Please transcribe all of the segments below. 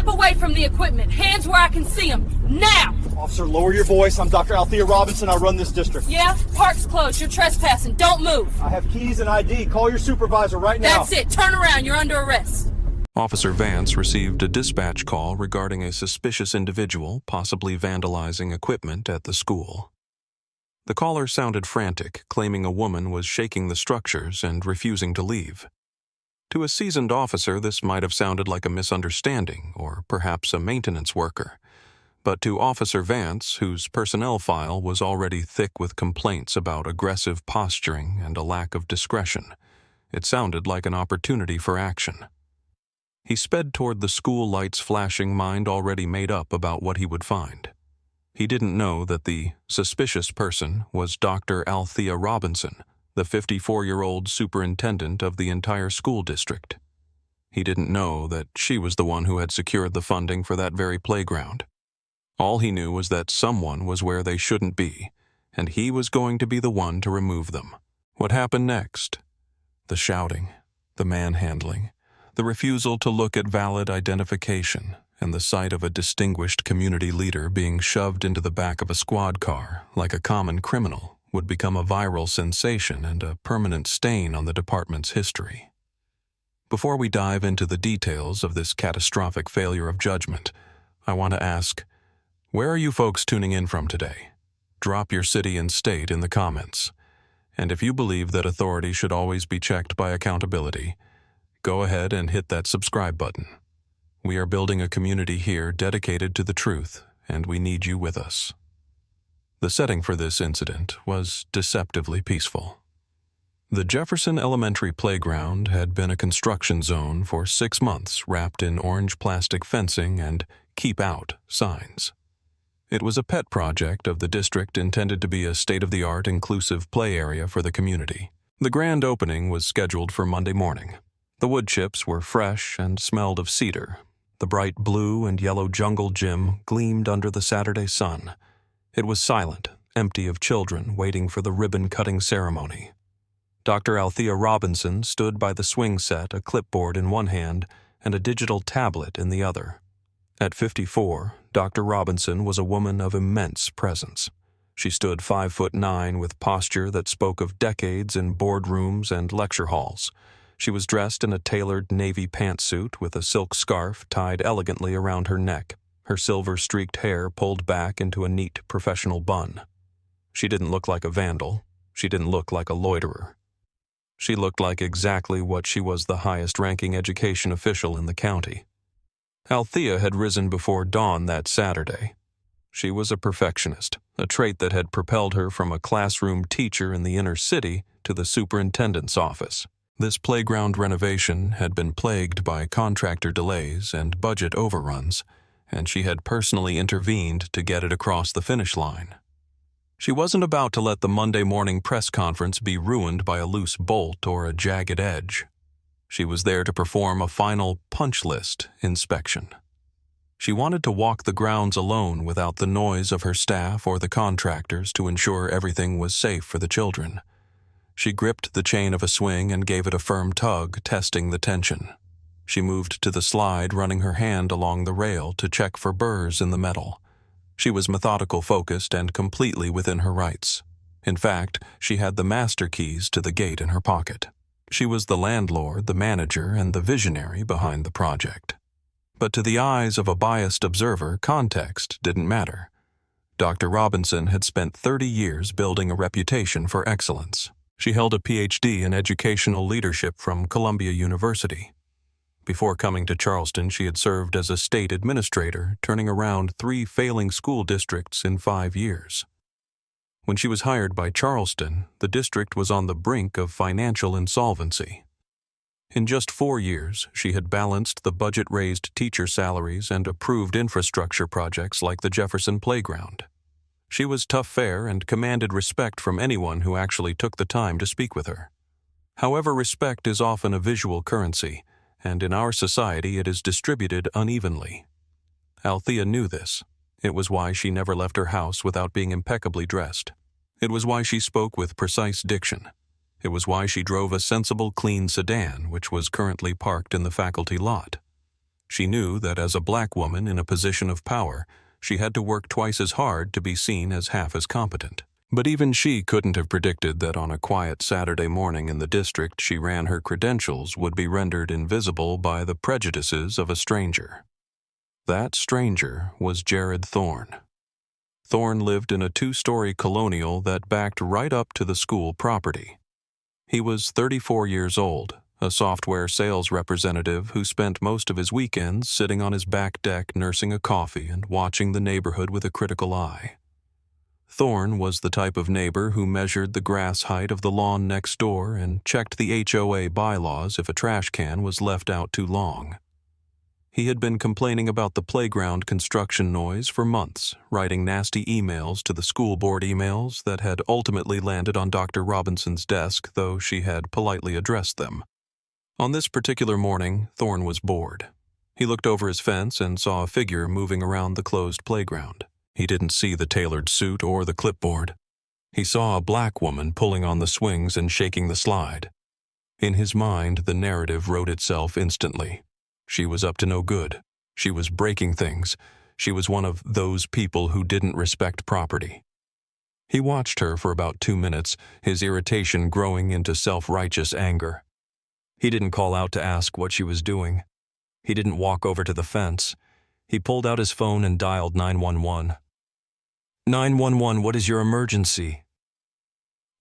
Step away from the equipment. Hands where I can see them. Now! Officer, lower your voice. I'm Dr. Althea Robinson. I run this district. Yeah? Park's closed. You're trespassing. Don't move. I have keys and ID. Call your supervisor right now. That's it. Turn around. You're under arrest. Officer Vance received a dispatch call regarding a suspicious individual possibly vandalizing equipment at the school. The caller sounded frantic, claiming a woman was shaking the structures and refusing to leave. To a seasoned officer, this might have sounded like a misunderstanding or perhaps a maintenance worker. But to Officer Vance, whose personnel file was already thick with complaints about aggressive posturing and a lack of discretion, it sounded like an opportunity for action. He sped toward the school lights flashing, mind already made up about what he would find. He didn't know that the suspicious person was Dr. Althea Robinson, the 54-year-old superintendent of the entire school district. He didn't know that she was the one who had secured the funding for that very playground. All he knew was that someone was where they shouldn't be, and he was going to be the one to remove them. What happened next? The shouting, the manhandling, the refusal to look at valid identification, and the sight of a distinguished community leader being shoved into the back of a squad car like a common criminal would become a viral sensation and a permanent stain on the department's history. Before we dive into the details of this catastrophic failure of judgment, I want to ask, where are you folks tuning in from today? Drop your city and state in the comments. And if you believe that authority should always be checked by accountability, go ahead and hit that subscribe button. We are building a community here dedicated to the truth, and we need you with us. The setting for this incident was deceptively peaceful. The Jefferson Elementary playground had been a construction zone for 6 months, wrapped in orange plastic fencing and "Keep Out" signs. It was a pet project of the district intended to be a state-of-the-art inclusive play area for the community. The grand opening was scheduled for Monday morning. The wood chips were fresh and smelled of cedar. The bright blue and yellow jungle gym gleamed under the Saturday sun. It was silent, empty of children waiting for the ribbon-cutting ceremony. Dr. Althea Robinson stood by the swing set, a clipboard in one hand and a digital tablet in the other. At 54, Dr. Robinson was a woman of immense presence. She stood 5'9" with posture that spoke of decades in boardrooms and lecture halls. She was dressed in a tailored navy pantsuit with a silk scarf tied elegantly around her neck, her silver-streaked hair pulled back into a neat professional bun. She didn't look like a vandal. She didn't look like a loiterer. She looked like exactly what she was, the highest-ranking education official in the county. Althea had risen before dawn that Saturday. She was a perfectionist, a trait that had propelled her from a classroom teacher in the inner city to the superintendent's office. This playground renovation had been plagued by contractor delays and budget overruns, and she had personally intervened to get it across the finish line. She wasn't about to let the Monday morning press conference be ruined by a loose bolt or a jagged edge. She was there to perform a final punch list inspection. She wanted to walk the grounds alone without the noise of her staff or the contractors to ensure everything was safe for the children. She gripped the chain of a swing and gave it a firm tug, testing the tension. She moved to the slide, running her hand along the rail to check for burrs in the metal. She was methodical, focused, and completely within her rights. In fact, she had the master keys to the gate in her pocket. She was the landlord, the manager, and the visionary behind the project. But to the eyes of a biased observer, context didn't matter. Dr. Robinson had spent 30 years building a reputation for excellence. She held a PhD in educational leadership from Columbia University. Before coming to Charleston, she had served as a state administrator, turning around 3 failing school districts in 5 years. When she was hired by Charleston, the district was on the brink of financial insolvency. In just 4 years, she had balanced the budget-raised teacher salaries and approved infrastructure projects like the Jefferson Playground. She was tough fare and commanded respect from anyone who actually took the time to speak with her. However, respect is often a visual currency, and in our society it is distributed unevenly. Althea knew this. It was why she never left her house without being impeccably dressed. It was why she spoke with precise diction. It was why she drove a sensible, clean sedan, which was currently parked in the faculty lot. She knew that as a black woman in a position of power, she had to work twice as hard to be seen as half as competent. But even she couldn't have predicted that on a quiet Saturday morning in the district she ran her credentials would be rendered invisible by the prejudices of a stranger. That stranger was Jared Thorne. Thorne lived in a 2-story colonial that backed right up to the school property. He was 34 years old, a software sales representative who spent most of his weekends sitting on his back deck nursing a coffee and watching the neighborhood with a critical eye. Thorne was the type of neighbor who measured the grass height of the lawn next door and checked the HOA bylaws if a trash can was left out too long. He had been complaining about the playground construction noise for months, writing nasty emails to the school board emails that had ultimately landed on Dr. Robinson's desk, though she had politely addressed them. On this particular morning, Thorne was bored. He looked over his fence and saw a figure moving around the closed playground. He didn't see the tailored suit or the clipboard. He saw a black woman pulling on the swings and shaking the slide. In his mind, the narrative wrote itself instantly. She was up to no good. She was breaking things. She was one of those people who didn't respect property. He watched her for about 2 minutes, his irritation growing into self-righteous anger. He didn't call out to ask what she was doing. He didn't walk over to the fence. He pulled out his phone and dialed 911. 911, what is your emergency?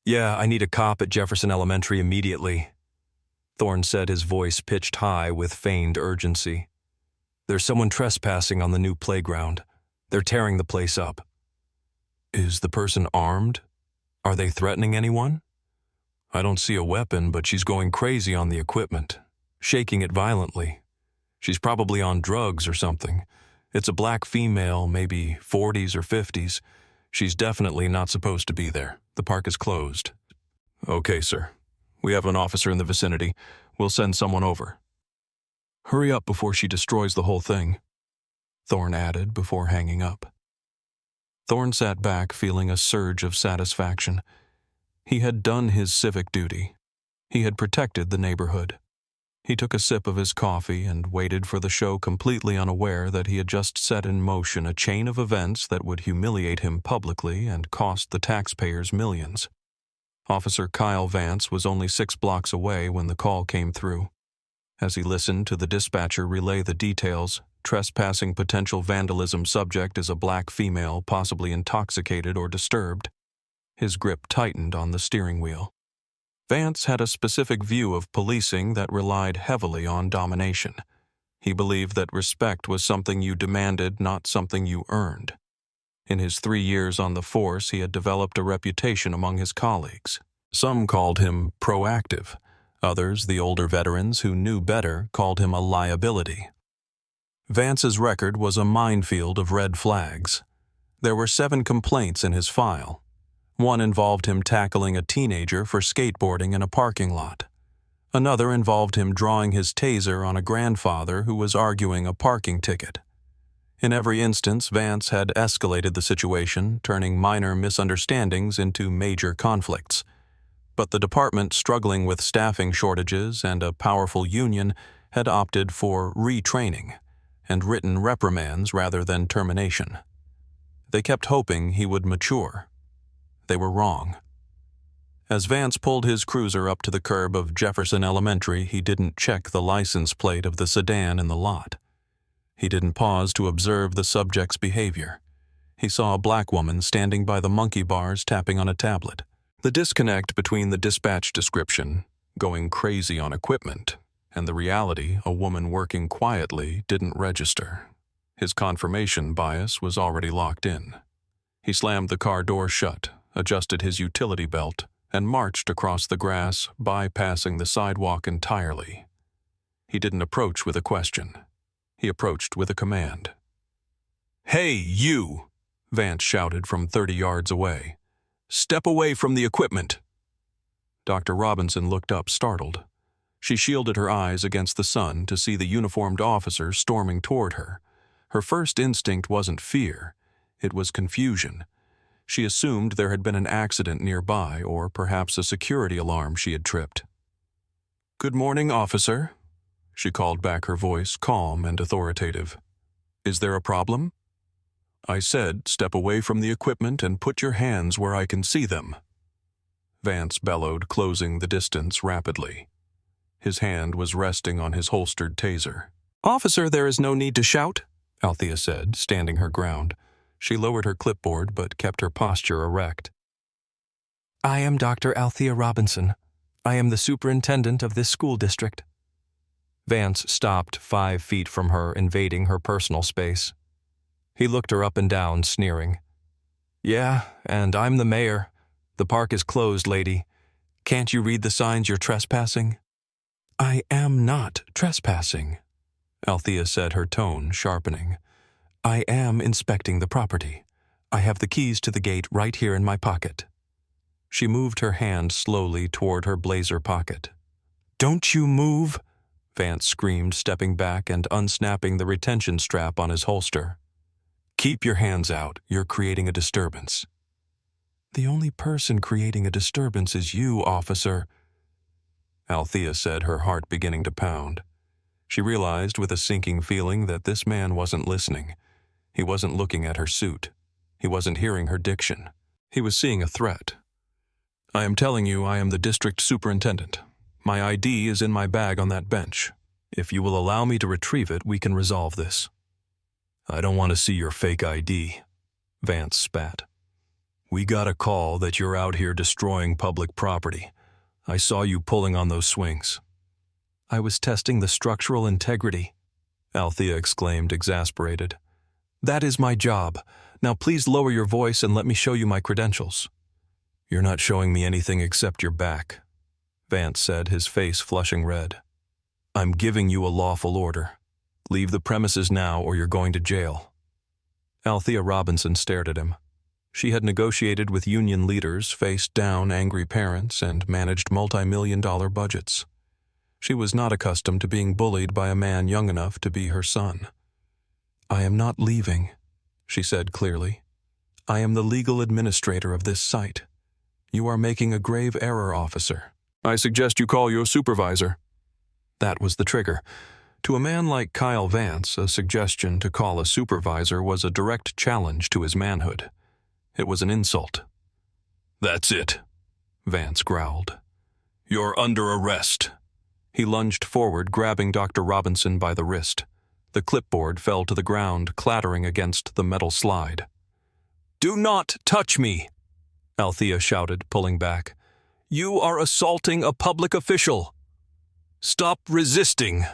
Yeah, I need a cop at Jefferson Elementary immediately. Thorne said, his voice pitched high with feigned urgency. There's someone trespassing on the new playground. They're tearing the place up. Is the person armed? Are they threatening anyone? I don't see a weapon, but she's going crazy on the equipment, shaking it violently. She's probably on drugs or something. It's a black female, maybe 40s or 50s. She's definitely not supposed to be there. The park is closed. Okay, sir. We have an officer in the vicinity. We'll send someone over. Hurry up before she destroys the whole thing, Thorne added before hanging up. Thorne sat back feeling a surge of satisfaction. He had done his civic duty. He had protected the neighborhood. He took a sip of his coffee and waited for the show, completely unaware that he had just set in motion a chain of events that would humiliate him publicly and cost the taxpayers millions. Officer Kyle Vance was only 6 blocks away when the call came through. As he listened to the dispatcher relay the details, trespassing potential vandalism subject is a black female, possibly intoxicated or disturbed. His grip tightened on the steering wheel. Vance had a specific view of policing that relied heavily on domination. He believed that respect was something you demanded, not something you earned. In his 3 years on the force, he had developed a reputation among his colleagues. Some called him proactive. Others, the older veterans who knew better, called him a liability. Vance's record was a minefield of red flags. There were 7 complaints in his file. One involved him tackling a teenager for skateboarding in a parking lot. Another involved him drawing his taser on a grandfather who was arguing a parking ticket. In every instance, Vance had escalated the situation, turning minor misunderstandings into major conflicts. But the department, struggling with staffing shortages and a powerful union, had opted for retraining and written reprimands rather than termination. They kept hoping he would mature. They were wrong. As Vance pulled his cruiser up to the curb of Jefferson Elementary, he didn't check the license plate of the sedan in the lot. He didn't pause to observe the subject's behavior. He saw a black woman standing by the monkey bars tapping on a tablet. The disconnect between the dispatch description, going crazy on equipment, and the reality, a woman working quietly, didn't register. His confirmation bias was already locked in. He slammed the car door shut, adjusted his utility belt, and marched across the grass, bypassing the sidewalk entirely. He didn't approach with a question. He approached with a command. "Hey, you!" Vance shouted from 30 yards away. "Step away from the equipment!" Dr. Robinson looked up, startled. She shielded her eyes against the sun to see the uniformed officer storming toward her. Her first instinct wasn't fear. It was confusion. She assumed there had been an accident nearby, or perhaps a security alarm she had tripped. "Good morning, officer," She called back, her voice calm and authoritative. "Is there a problem?" "I said, step away from the equipment and put your hands where I can see them." Vance bellowed, closing the distance rapidly. His hand was resting on his holstered taser. "Officer, there is no need to shout," Althea said, standing her ground. She lowered her clipboard but kept her posture erect. "I am Dr. Althea Robinson. I am the superintendent of this school district." Vance stopped 5 feet from her, invading her personal space. He looked her up and down, sneering. "Yeah, and I'm the mayor. The park is closed, lady. Can't you read the signs you're trespassing?" "I am not trespassing," Althea said, her tone sharpening. "I am inspecting the property. I have the keys to the gate right here in my pocket." She moved her hand slowly toward her blazer pocket. "Don't you move!" Vance screamed, stepping back and unsnapping the retention strap on his holster. "Keep your hands out. You're creating a disturbance." "The only person creating a disturbance is you, officer," Althea said, her heart beginning to pound. She realized with a sinking feeling that this man wasn't listening. He wasn't looking at her suit. He wasn't hearing her diction. He was seeing a threat. "I am telling you I am the district superintendent. My ID is in my bag on that bench. If you will allow me to retrieve it, we can resolve this." "I don't want to see your fake ID," Vance spat. "We got a call that you're out here destroying public property. I saw you pulling on those swings." "I was testing the structural integrity," Althea exclaimed, exasperated. "That is my job. Now please lower your voice and let me show you my credentials." "You're not showing me anything except your back," Vance said, his face flushing red. "I'm giving you a lawful order. Leave the premises now or you're going to jail." Althea Robinson stared at him. She had negotiated with union leaders, faced down angry parents, and managed multi-million-dollar budgets. She was not accustomed to being bullied by a man young enough to be her son. "I am not leaving," she said clearly. "I am the legal administrator of this site. You are making a grave error, officer. I suggest you call your supervisor." That was the trigger. To a man like Kyle Vance, a suggestion to call a supervisor was a direct challenge to his manhood. It was an insult. "That's it," Vance growled. "You're under arrest." He lunged forward, grabbing Dr. Robinson by the wrist. The clipboard fell to the ground, clattering against the metal slide. "Do not touch me!" Althea shouted, pulling back. "You are assaulting a public official." "Stop resisting!"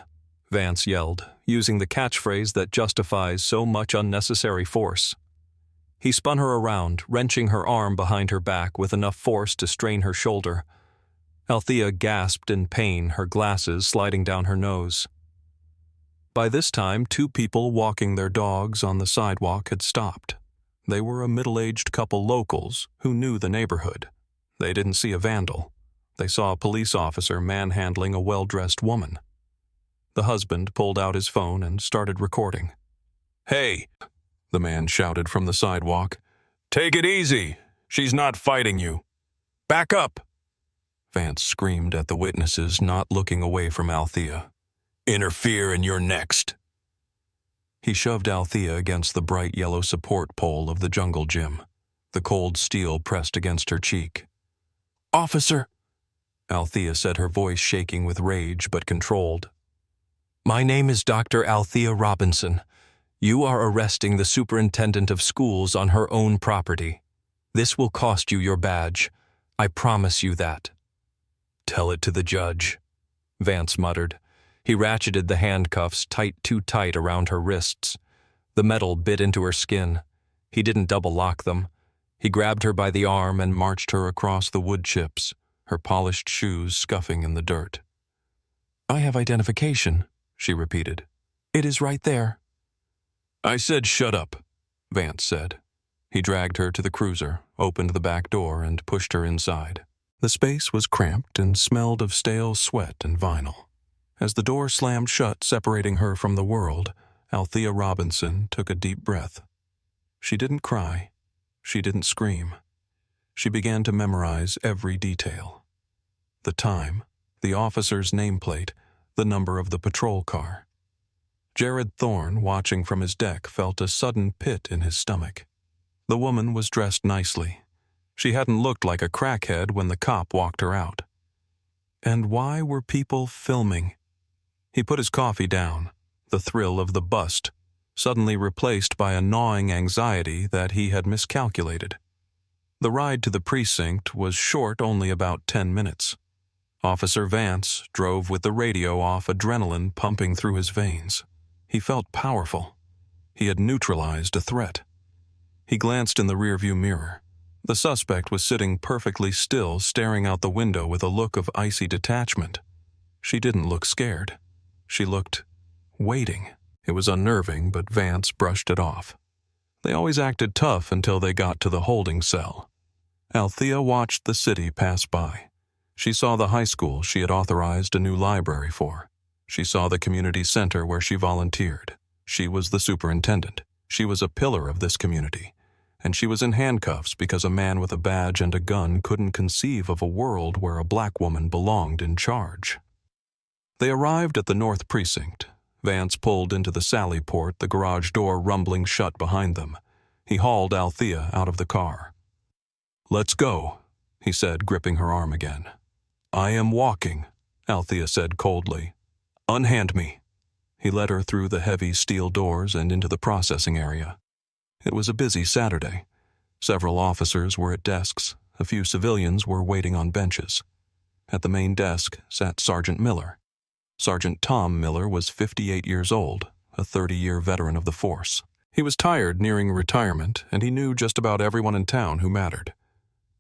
Vance yelled, using the catchphrase that justifies so much unnecessary force. He spun her around, wrenching her arm behind her back with enough force to strain her shoulder. Althea gasped in pain, her glasses sliding down her nose. By this time, 2 people walking their dogs on the sidewalk had stopped. They were a middle-aged couple locals who knew the neighborhood. They didn't see a vandal. They saw a police officer manhandling a well-dressed woman. The husband pulled out his phone and started recording. "Hey," the man shouted from the sidewalk. "Take it easy. She's not fighting you. Back up." Vance screamed at the witnesses, not looking away from Althea. "Interfere and you're next." He shoved Althea against the bright yellow support pole of the jungle gym, the cold steel pressed against her cheek. "Officer," Althea said, her voice shaking with rage but controlled. "My name is Dr. Althea Robinson. You are arresting the superintendent of schools on her own property. This will cost you your badge. I promise you that." "Tell it to the judge," Vance muttered. He ratcheted the handcuffs too tight around her wrists. The metal bit into her skin. He didn't double lock them. He grabbed her by the arm and marched her across the wood chips, her polished shoes scuffing in the dirt. "I have identification," she repeated. "It is right there." "I said shut up," Vance said. He dragged her to the cruiser, opened the back door, and pushed her inside. The space was cramped and smelled of stale sweat and vinyl. As the door slammed shut, separating her from the world, Althea Robinson took a deep breath. She didn't cry. She didn't scream. She began to memorize every detail. The time, the officer's nameplate, the number of the patrol car. Jared Thorne, watching from his deck, felt a sudden pit in his stomach. The woman was dressed nicely. She hadn't looked like a crackhead when the cop walked her out. And why were people filming? He put his coffee down, the thrill of the bust, suddenly replaced by a gnawing anxiety that he had miscalculated. The ride to the precinct was short only about 10 minutes. Officer Vance drove with the radio off, adrenaline pumping through his veins. He felt powerful. He had neutralized a threat. He glanced in the rearview mirror. The suspect was sitting perfectly still, staring out the window with a look of icy detachment. She didn't look scared. She looked waiting. It was unnerving, but Vance brushed it off. They always acted tough until they got to the holding cell. Althea watched the city pass by. She saw the high school she had authorized a new library for. She saw the community center where she volunteered. She was the superintendent. She was a pillar of this community. And she was in handcuffs because a man with a badge and a gun couldn't conceive of a world where a black woman belonged in charge. They arrived at the North Precinct. Vance pulled into the sally port, the garage door rumbling shut behind them. He hauled Althea out of the car. "Let's go," he said, gripping her arm again. "I am walking," Althea said coldly. "Unhand me." He led her through the heavy steel doors and into the processing area. It was a busy Saturday. Several officers were at desks. A few civilians were waiting on benches. At the main desk sat Sergeant Miller. Sergeant Tom Miller was 58 years old, a 30-year veteran of the force. He was tired, nearing retirement, and he knew just about everyone in town who mattered.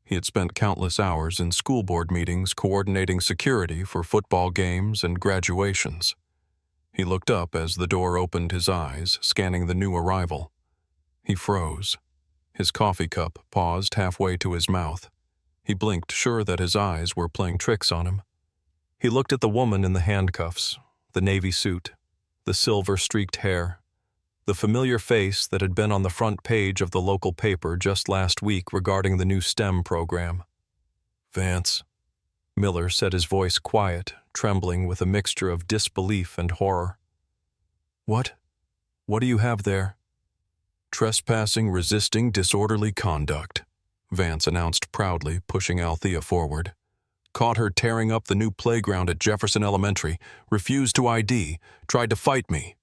He had spent countless hours in school board meetings coordinating security for football games and graduations. He looked up as the door opened, his eyes scanning the new arrival. He froze. His coffee cup paused halfway to his mouth. He blinked, sure that his eyes were playing tricks on him. He looked at the woman in the handcuffs, the navy suit, the silver-streaked hair, the familiar face that had been on the front page of the local paper just last week regarding the new STEM program. "Vance," Miller said, his voice quiet, trembling with a mixture of disbelief and horror. What do you have there?" "Trespassing, resisting disorderly conduct," Vance announced proudly, pushing Althea forward. "Caught her tearing up the new playground at Jefferson Elementary, refused to ID, tried to fight me."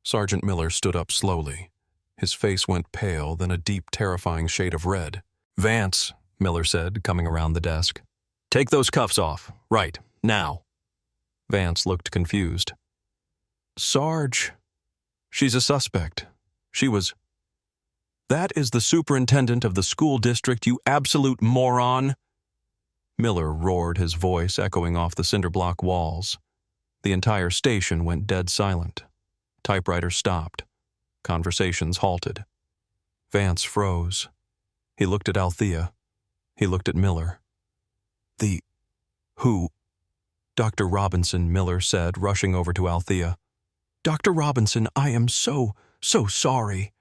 Sergeant Miller stood up slowly. His face went pale, then a deep, terrifying shade of red. "Vance," Miller said, coming around the desk. "Take those cuffs off. Right, now." Vance looked confused. "Sarge, she's a suspect. She was—" "That is the superintendent of the school district, you absolute moron!" Miller roared, his voice echoing off the cinder-block walls. The entire station went dead silent. Typewriters stopped. Conversations halted. Vance froze. He looked at Althea. He looked at Miller. Who? "Dr. Robinson," Miller said, rushing over to Althea. "Dr. Robinson, I am so sorry."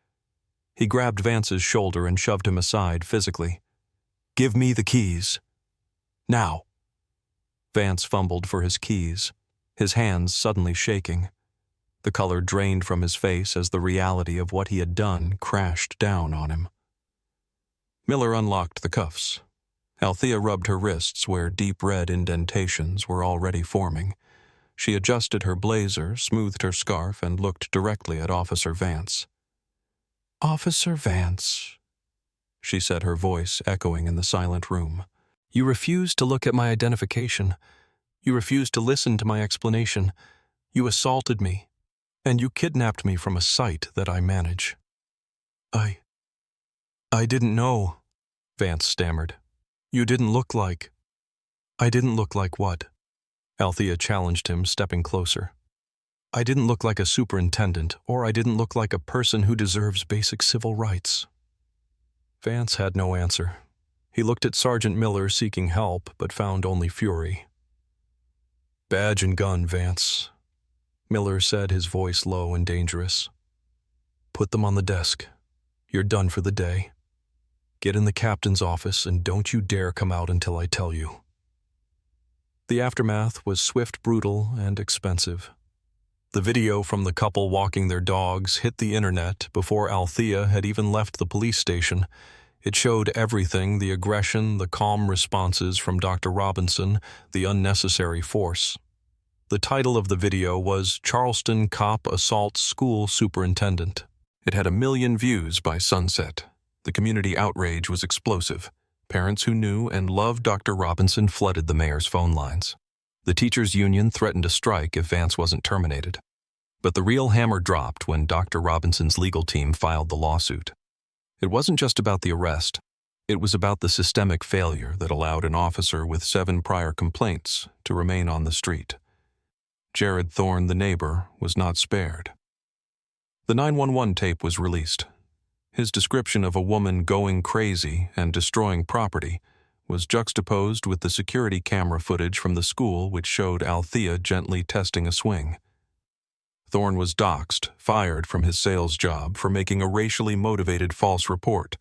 He grabbed Vance's shoulder and shoved him aside physically. "Give me the keys. Now." Vance fumbled for his keys, his hands suddenly shaking. The color drained from his face as the reality of what he had done crashed down on him. Miller unlocked the cuffs. Althea rubbed her wrists where deep red indentations were already forming. She adjusted her blazer, smoothed her scarf, and looked directly at Officer Vance. "Officer Vance," she said, her voice echoing in the silent room. "You refused to look at my identification. You refused to listen to my explanation. You assaulted me, and you kidnapped me from a site that I manage." I didn't know," Vance stammered. "You didn't look like—" "I didn't look like what?" Althea challenged him, stepping closer. "I didn't look like a superintendent, or I didn't look like a person who deserves basic civil rights." Vance had no answer. He looked at Sergeant Miller seeking help, but found only fury. "Badge and gun, Vance," Miller said, his voice low and dangerous. "Put them on the desk. You're done for the day. Get in the captain's office and don't you dare come out until I tell you." The aftermath was swift, brutal, and expensive. The video from the couple walking their dogs hit the internet before Althea had even left the police station. It showed everything: the aggression, the calm responses from Dr. Robinson, the unnecessary force. The title of the video was "Charleston Cop Assaults School Superintendent." It had 1 million views by sunset. The community outrage was explosive. Parents who knew and loved Dr. Robinson flooded the mayor's phone lines. The teachers' union threatened a strike if Vance wasn't terminated. But the real hammer dropped when Dr. Robinson's legal team filed the lawsuit. It wasn't just about the arrest. It was about the systemic failure that allowed an officer with 7 prior complaints to remain on the street. Jared Thorne, the neighbor, was not spared. The 911 tape was released. His description of a woman going crazy and destroying property was juxtaposed with the security camera footage from the school, which showed Althea gently testing a swing. Thorne was doxxed, fired from his sales job for making a racially motivated false report,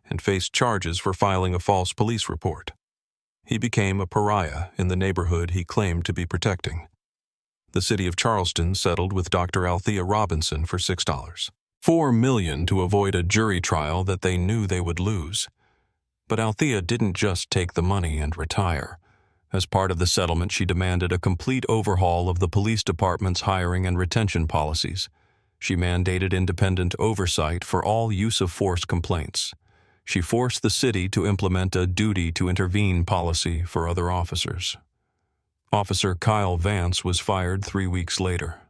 and faced charges for filing a false police report. He became a pariah in the neighborhood he claimed to be protecting. The city of Charleston settled with Dr. Althea Robinson for $6.4 million to avoid a jury trial that they knew they would lose. But Althea didn't just take the money and retire. As part of the settlement, she demanded a complete overhaul of the police department's hiring and retention policies. She mandated independent oversight for all use-of-force complaints. She forced the city to implement a duty to intervene policy for other officers. Officer Kyle Vance was fired 3 weeks later.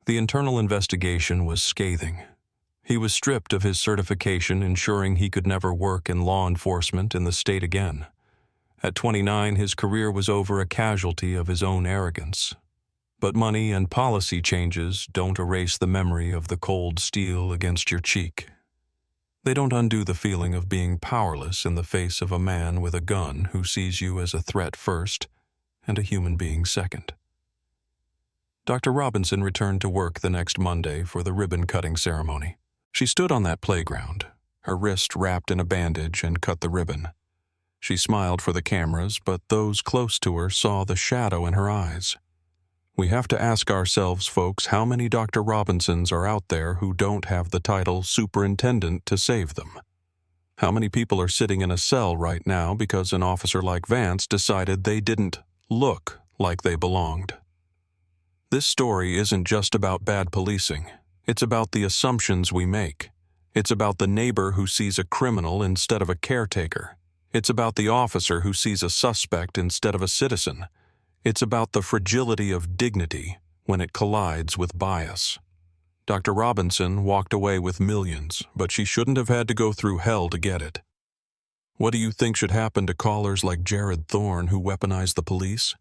The internal investigation was scathing. He was stripped of his certification, ensuring he could never work in law enforcement in the state again. At 29, his career was over, a casualty of his own arrogance. But money and policy changes don't erase the memory of the cold steel against your cheek. They don't undo the feeling of being powerless in the face of a man with a gun who sees you as a threat first and a human being second. Dr. Robinson returned to work the next Monday for the ribbon-cutting ceremony. She stood on that playground, her wrist wrapped in a bandage, and cut the ribbon. She smiled for the cameras, but those close to her saw the shadow in her eyes. We have to ask ourselves, folks, how many Dr. Robinsons are out there who don't have the title Superintendent to save them? How many people are sitting in a cell right now because an officer like Vance decided they didn't look like they belonged? This story isn't just about bad policing. It's about the assumptions we make. It's about the neighbor who sees a criminal instead of a caretaker. It's about the officer who sees a suspect instead of a citizen. It's about the fragility of dignity when it collides with bias. Dr. Robinson walked away with millions, but she shouldn't have had to go through hell to get it. What do you think should happen to callers like Jared Thorne who weaponized the police?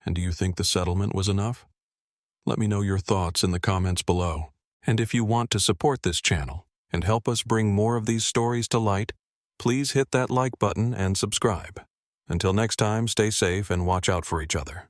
And do you think the settlement was enough? Let me know your thoughts in the comments below. And if you want to support this channel and help us bring more of these stories to light, please hit that like button and subscribe. Until next time, stay safe and watch out for each other.